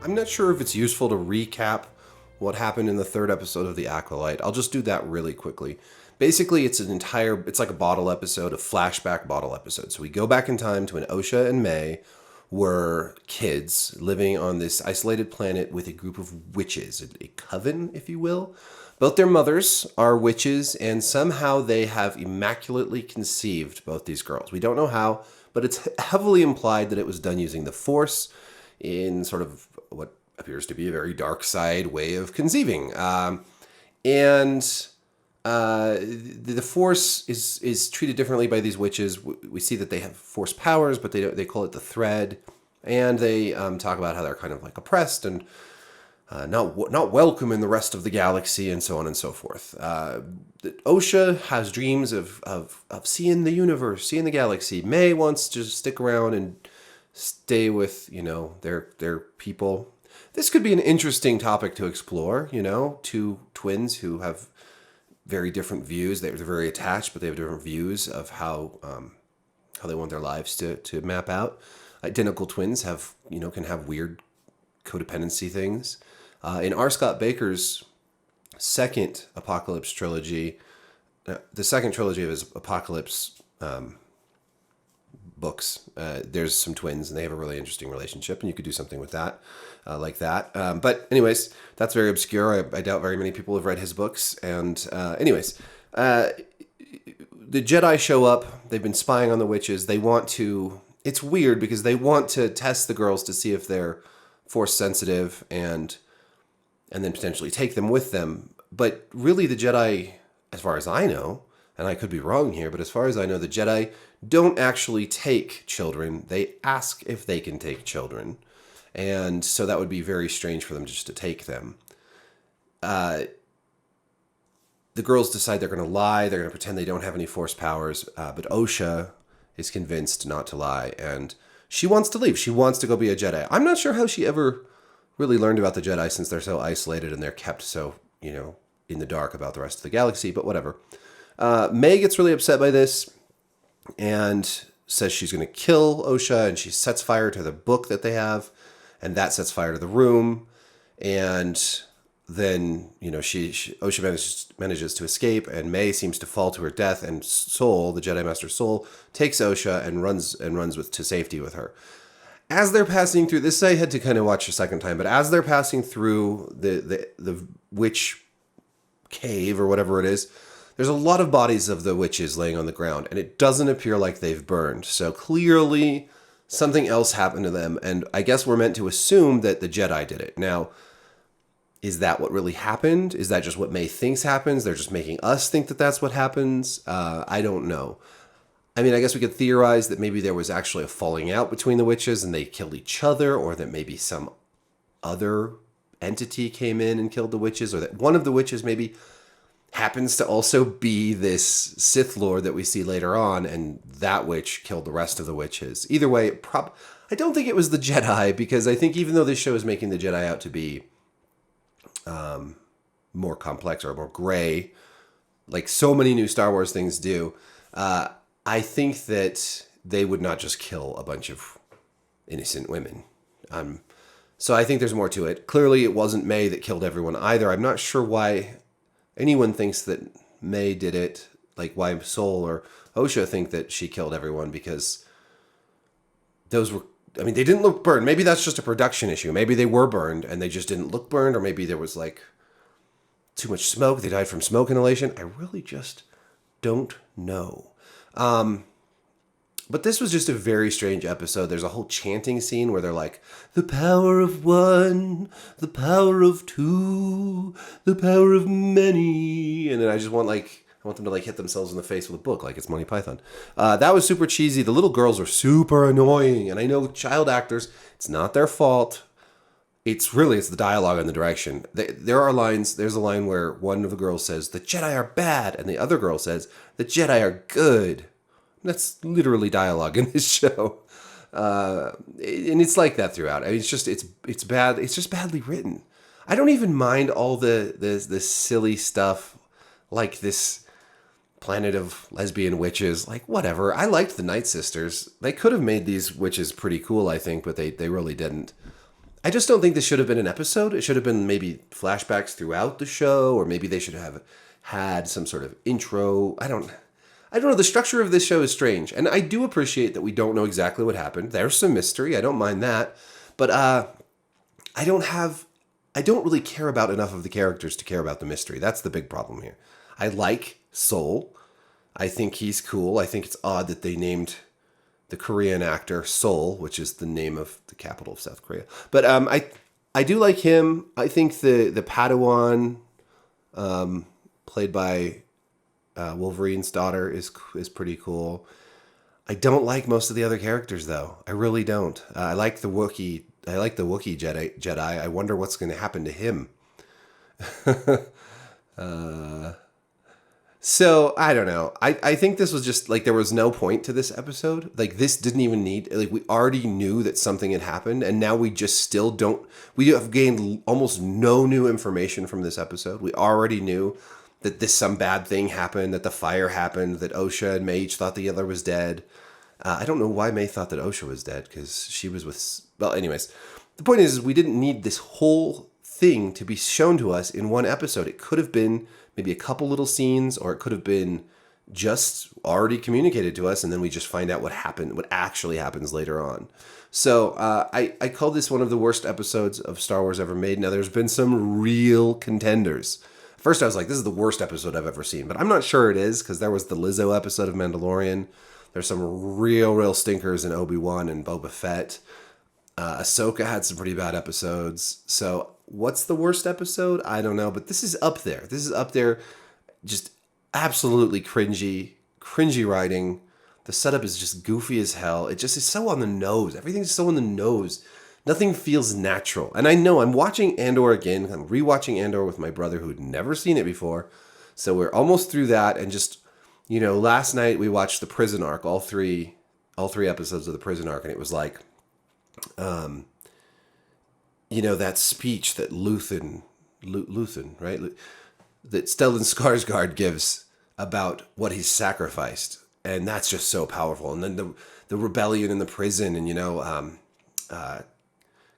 I'm not sure if it's useful to recap what happened in the third episode of The Acolyte. I'll just do that really quickly. Basically, it's like a bottle episode, a flashback bottle episode. So we go back in time to when Osha and May were kids living on this isolated planet with a group of witches, a coven, if you will. Both their mothers are witches, and somehow they have immaculately conceived both these girls. We don't know how, but it's heavily implied that it was done using the Force in sort of what appears to be a very dark side way of conceiving. And the Force is treated differently by these witches. We see that they have Force powers, but they call it the thread, and they talk about how they're kind of like oppressed and not welcome in the rest of the galaxy, and so on and so forth. Osha has dreams of seeing the universe, seeing the galaxy. May wants to stick around and stay with their people. This could be an interesting topic to explore. Two twins who have very different views. They're very attached, but they have different views of how they want their lives to map out. Identical twins can have weird codependency things. In R. Scott Baker's second Apocalypse trilogy, the second trilogy of his Apocalypse books, there's some twins, and they have a really interesting relationship, and you could do something with that, like that. But anyways, that's very obscure. I doubt very many people have read his books. And the Jedi show up. They've been spying on the witches. They want to... It's weird because they want to test the girls to see if they're Force sensitive and then potentially take them with them. But really the Jedi, as far as I know, and I could be wrong here, but as far as I know, the Jedi don't actually take children. They ask if they can take children. And so that would be very strange for them just to take them. The girls decide they're going to lie. They're going to pretend they don't have any Force powers. But Osha is convinced not to lie. And she wants to leave. She wants to go be a Jedi. I'm not sure how she ever really learned about the Jedi, since they're so isolated and they're kept so, in the dark about the rest of the galaxy. But whatever. May gets really upset by this and says she's going to kill Osha, and she sets fire to the book that they have, and that sets fire to the room. And then, Osha manages to escape, and May seems to fall to her death, and Soul, the Jedi Master Soul, takes Osha and runs to safety with her. As they're passing through this, I had to kind of watch a second time, but as they're passing through the witch cave or whatever it is, there's a lot of bodies of the witches laying on the ground, and it doesn't appear like they've burned. So clearly something else happened to them, and I guess we're meant to assume that the Jedi did it. Now, is that what really happened? Is that just what May thinks happens? They're just making us think that that's what happens? I don't know. I mean, I guess we could theorize that maybe there was actually a falling out between the witches and they killed each other, or that maybe some other entity came in and killed the witches, or that one of the witches maybe happens to also be this Sith Lord that we see later on, and that witch killed the rest of the witches. Either way, I don't think it was the Jedi, because I think even though this show is making the Jedi out to be more complex or more gray, like so many new Star Wars things do, I think that they would not just kill a bunch of innocent women. So I think there's more to it. Clearly, it wasn't May that killed everyone either. I'm not sure why anyone thinks that May did it, like why Soul or Osha think that she killed everyone, because they didn't look burned. Maybe that's just a production issue. Maybe they were burned and they just didn't look burned, or maybe there was like too much smoke. They died from smoke inhalation. I really just don't know. But this was just a very strange episode. There's a whole chanting scene where they're like, the power of one, the power of two, the power of many. And then I want them to like hit themselves in the face with a book like it's Monty Python. That was super cheesy. The little girls were super annoying. And I know child actors, it's not their fault. It's the dialogue and the direction. There are lines. There's a line where one of the girls says, the Jedi are bad. And the other girl says, the Jedi are good. That's literally dialogue in this show. And it's like that throughout. I mean, it's bad. It's just badly written. I don't even mind all the silly stuff like this planet of lesbian witches. Like, whatever. I liked the Night Sisters. They could have made these witches pretty cool, I think, but they really didn't. I just don't think this should have been an episode. It should have been maybe flashbacks throughout the show, or maybe they should have had some sort of intro. I don't know. The structure of this show is strange, and I do appreciate that we don't know exactly what happened. There's some mystery. I don't mind that, but I don't really care about enough of the characters to care about the mystery. That's the big problem here. I like Seoul. I think he's cool. I think it's odd that they named the Korean actor Seoul, which is the name of the capital of South Korea. But I do like him. I think the Padawan, played by Wolverine's daughter, is pretty cool. I don't like most of the other characters though. I really don't. I like the Wookiee. I like the Wookiee Jedi. I wonder what's going to happen to him. So, I don't know. I think this was just, like, there was no point to this episode. Like, this didn't even need, like, we already knew that something had happened, and now we just still don't, we have gained almost no new information from this episode. We already knew that some bad thing happened, that the fire happened, that Osha and May each thought the other was dead. I don't know why May thought that Osha was dead, because she was with, well, anyways. The point is, we didn't need this whole thing to be shown to us in one episode. It could have been maybe a couple little scenes, or it could have been just already communicated to us, and then we just find out what happened, what actually happens later on. So I call this one of the worst episodes of Star Wars ever made. Now, there's been some real contenders. First, I was like, this is the worst episode I've ever seen, but I'm not sure it is, because there was the Lizzo episode of Mandalorian. There's some real stinkers in Obi-Wan and Boba Fett. Ahsoka had some pretty bad episodes. So what's the worst episode? I don't know, but this is up there. This is up there. Just absolutely cringy writing. The setup is just goofy as hell. It just is so on the nose. Everything's so on the nose. Nothing feels natural. And I know I'm watching Andor again. I'm rewatching Andor with my brother who'd never seen it before. So we're almost through that. And just, last night we watched the prison arc, all three episodes of the prison arc. And it was like, that speech that Luthen, right? That Stellan Skarsgård gives about what he's sacrificed. And that's just so powerful. And then the rebellion in the prison, and,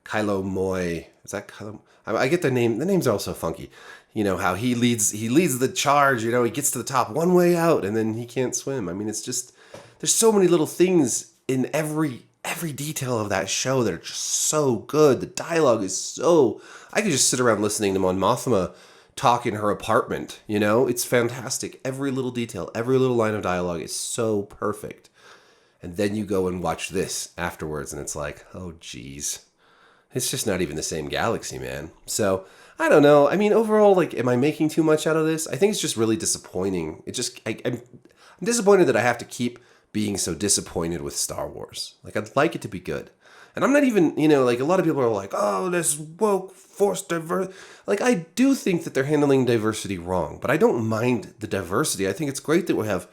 Kylo Moy, is that Kylo? I get the name. The names are all so funky. How he leads the charge, he gets to the top one way out and then he can't swim. I mean, it's just, there's so many little things in every detail of that show that are just so good. The dialogue is so, I could just sit around listening to Mon Mothma talk in her apartment, it's fantastic. Every little detail, every little line of dialogue is so perfect. And then you go and watch this afterwards and it's like, oh geez, it's just not even the same galaxy, man. So I don't know. I mean, overall, like, am I making too much out of this? I think it's just really disappointing. I'm disappointed that I have to keep being so disappointed with Star Wars. Like, I'd like it to be good. And I'm not even, like, a lot of people are like, oh, this woke, forced diversity. Like, I do think that they're handling diversity wrong, but I don't mind the diversity. I think it's great that we have,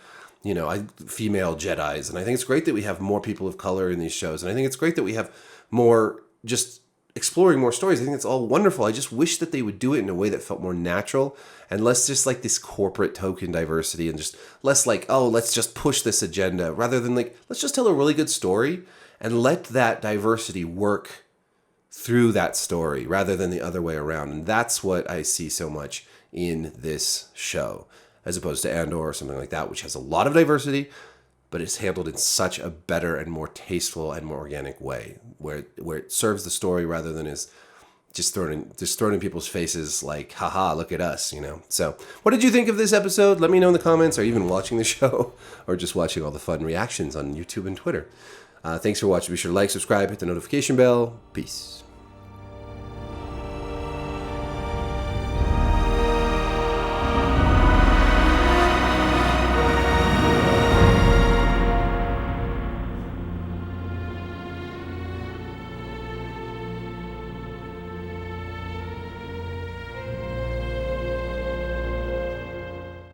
female Jedis, and I think it's great that we have more people of color in these shows, and I think it's great that we have more just exploring more stories. I think it's all wonderful. I just wish that they would do it in a way that felt more natural and less just like this corporate token diversity, and just less like, oh, let's just push this agenda, rather than like, let's just tell a really good story and let that diversity work through that story rather than the other way around. And that's what I see so much in this show, as opposed to Andor or something like that, which has a lot of diversity, but it's handled in such a better and more tasteful and more organic way, where it serves the story rather than is just thrown in people's faces like, haha, look at us, So what did you think of this episode? Let me know in the comments. Are you even watching the show or just watching all the fun reactions on YouTube and Twitter? Thanks for watching. Be sure to like, subscribe, hit the notification bell. Peace.